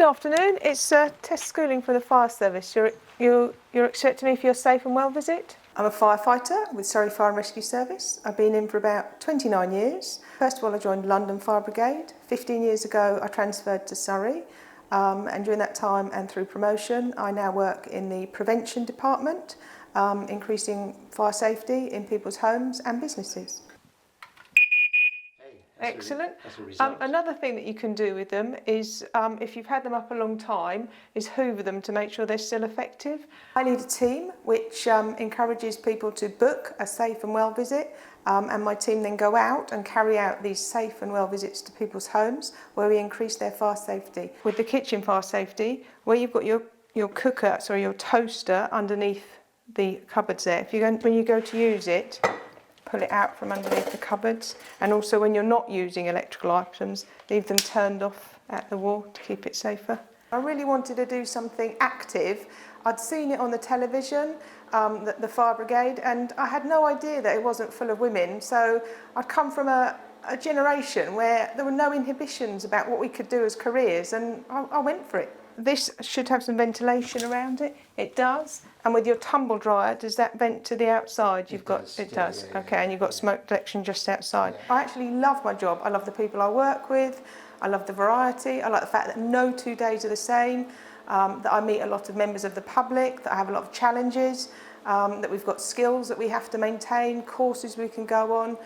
afternoon. It's test schooling for the fire service. You're expecting me for your safe and well visit? I'm a firefighter with Surrey Fire and Rescue Service. I've been in for about 29 years. First of all, I joined London Fire Brigade. 15 years ago, I transferred to Surrey. And during that time and through promotion, I now work in the prevention department, increasing fire safety in people's homes and businesses. Excellent. Another thing that you can do with them is, if you've had them up a long time, is hoover them to make sure they're still effective. I lead a team which encourages people to book a safe and well visit, and my team then go out and carry out these safe and well visits to people's homes where we increase their fire safety. With the kitchen fire safety, where you've got your cooker, sorry, your toaster underneath the cupboards there, when you go to use it, pull it out from underneath the cupboards, and also when you're not using electrical items, leave them turned off at the wall to keep it safer. I really wanted to do something active. I'd seen it on the television, the fire brigade, and I had no idea that it wasn't full of women. So I'd come from a generation where there were no inhibitions about what we could do as careers, and I went for it. This should have some ventilation around it. It does. And with your tumble dryer, does that vent to the outside? It does. Yeah. Okay, and you've got smoke detection just outside. Yeah. I actually love my job. I love the people I work with. I love the variety. I like the fact that no 2 days are the same, that I meet a lot of members of the public, that I have a lot of challenges, that we've got skills that we have to maintain, courses we can go on.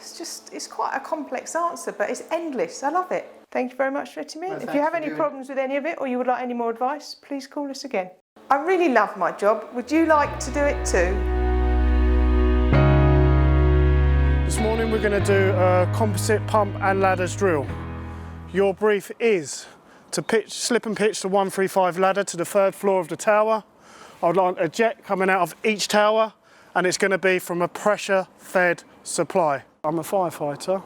It's quite a complex answer, but it's endless. I love it. Thank you very much for letting me in. If you have any problems with any of it or you would like any more advice, please call us again. I really love my job. Would you like to do it too? This morning we're going to do a composite pump and ladders drill. Your brief is to slip and pitch the 135 ladder to the 3rd floor of the tower. I would like a jet coming out of each tower, and it's going to be from a pressure-fed supply. I'm a firefighter,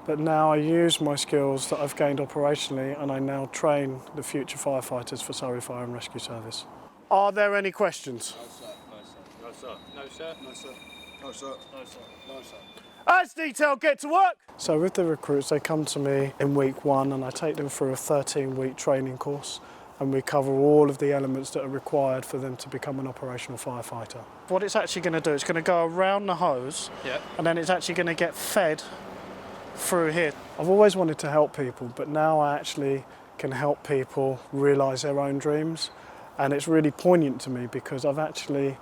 but now I use my skills that I've gained operationally, and I now train the future firefighters for Surrey Fire and Rescue Service. Are there any questions? No, sir. No, sir. No, sir. No, sir. No, sir. No, sir. As detailed, get to work! So with the recruits, they come to me in week 1 and I take them through a 13-week training course, and we cover all of the elements that are required for them to become an operational firefighter. What it's actually going to do, it's going to go around the hose, and then it's actually going to get fed through here. I've always wanted to help people, but now I actually can help people realise their own dreams. And it's really poignant to me because I've actually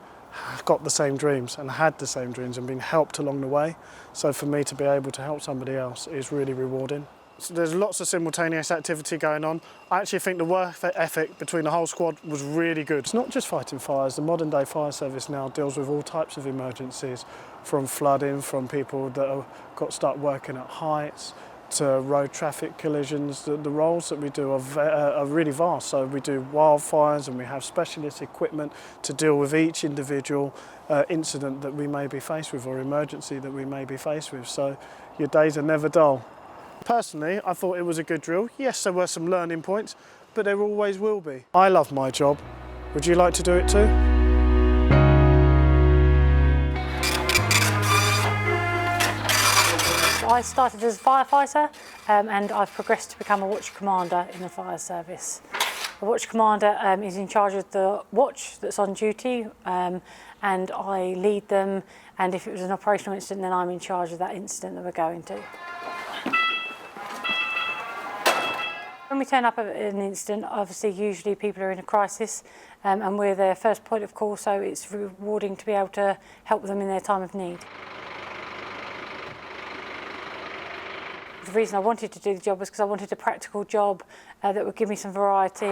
got the same dreams and had the same dreams and been helped along the way. So for me to be able to help somebody else is really rewarding. So there's lots of simultaneous activity going on. I actually think the work ethic between the whole squad was really good. It's not just fighting fires. The modern day fire service now deals with all types of emergencies, from flooding, from people that have got stuck working at heights, to road traffic collisions. The roles that we do are really vast. So we do wildfires, and we have specialist equipment to deal with each individual incident that we may be faced with, or emergency that we may be faced with. So your days are never dull. Personally, I thought it was a good drill. Yes, there were some learning points, but there always will be. I love my job. Would you like to do it too? I started as a firefighter, and I've progressed to become a watch commander in the fire service. The watch commander is in charge of the watch that's on duty, and I lead them, and if it was an operational incident, then I'm in charge of that incident that we're going to. When we turn up at an incident, obviously usually people are in a crisis, and we're their first point of call, so it's rewarding to be able to help them in their time of need. The reason I wanted to do the job was because I wanted a practical job that would give me some variety.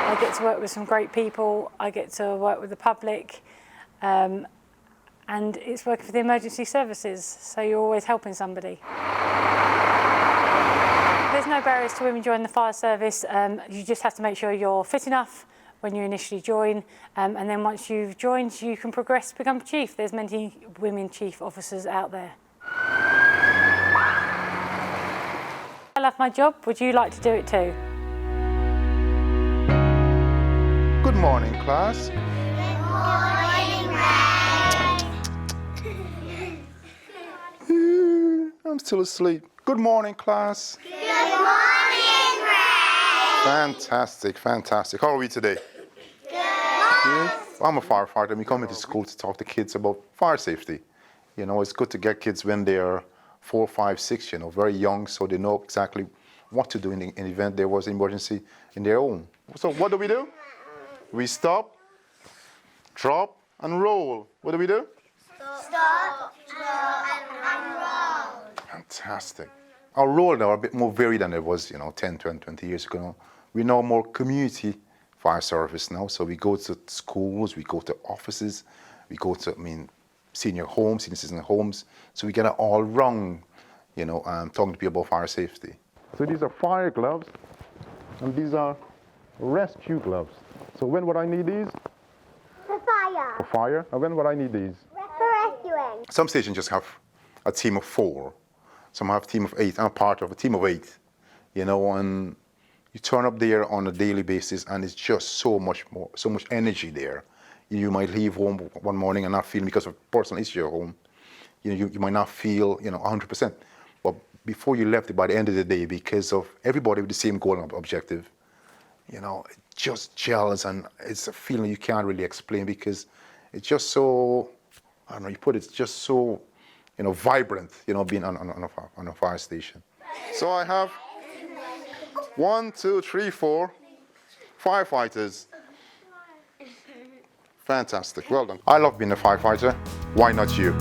I get to work with some great people, I get to work with the public, and it's working for the emergency services, so you're always helping somebody. There's no barriers to women joining the fire service. You just have to make sure you're fit enough when you initially join, and then once you've joined, you can progress to become chief. There's many women chief officers out there. I love my job. Would you like to do it too? Good morning, class. Good morning, Red. I'm still asleep. Good morning, class. Good morning, Fantastic, fantastic. How are we today? Good. I'm a firefighter and we come into school to talk to kids about fire safety. You know, it's good to get kids when they're 4, 5, 6, you know, very young, so they know exactly what to do in the event there was an emergency in their home. So what do? We stop, drop, and roll. What do? Stop, drop, and roll. Fantastic. Our role now are a bit more varied than it was, you know, 10, 20 years ago. We're now more community fire service now. So we go to schools, we go to offices, we go to, senior homes, senior citizen homes. So we get it all round, you know, talking to people about fire safety. So these are fire gloves, and these are rescue gloves. So when would I need these? For fire. For fire. And when would I need these? For rescuing. Some stations just have a team of 4. Some have a team of 8. I'm a part of a team of 8, you know, and you turn up there on a daily basis and it's just so much energy there. You might leave home one morning and not feel, because of personal issue at home, you might not feel, 100%. But before you left, by the end of the day, because of everybody with the same goal and objective, you know, it just gels, and it's a feeling you can't really explain, because it's just so, I don't know, it's just so, vibrant, being on a fire station. So I have 1, 2, 3, 4 firefighters. Fantastic, well done. I love being a firefighter. Why not you?